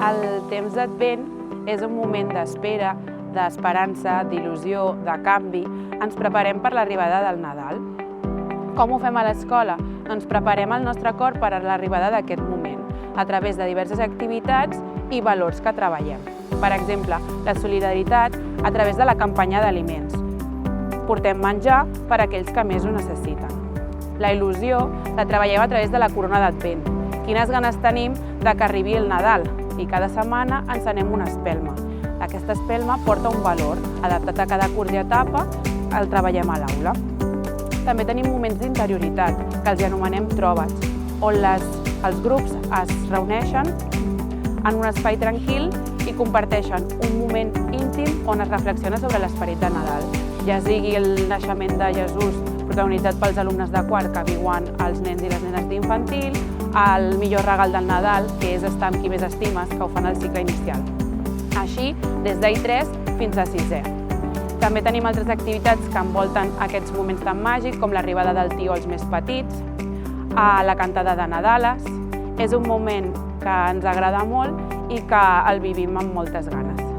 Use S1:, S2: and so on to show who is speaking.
S1: El temps d'Advent és un moment d'espera, d'esperança, d'il·lusió, de canvi. Ens preparem per l'arribada del Nadal. Com ho fem a l'escola? Doncs preparem el nostre cor per a l'arribada d'aquest moment, a través de diverses activitats i valors que treballem. Per exemple, la solidaritat a través de la campanya d'aliments. Portem menjar per a aquells que més ho necessiten. La il·lusió la treballem a través de la corona d'Advent. Quines ganes tenim de que arribi el Nadal i cada setmana encenem una espelma. Aquesta espelma porta un valor adaptat a cada curs i etapa, el treballem a l'aula. També tenim moments d'interioritat, que els anomenem trobats, on els grups es reuneixen en un espai tranquil i comparteixen un moment íntim on es reflexiona sobre l'esperit de Nadal. Ja sigui el naixement de Jesús protagonitzat pels alumnes de quart que viuen els nens i les nenes d'infantil, el millor regal del Nadal, que és estar amb qui més estimes, que ho fan al cicle inicial. Així, des d'I3 fins a 6è. També tenim altres activitats que envolten aquests moments tan màgics, com l'arribada del tió als més petits, la cantada de Nadales. És un moment que ens agrada molt i que el vivim amb moltes ganes.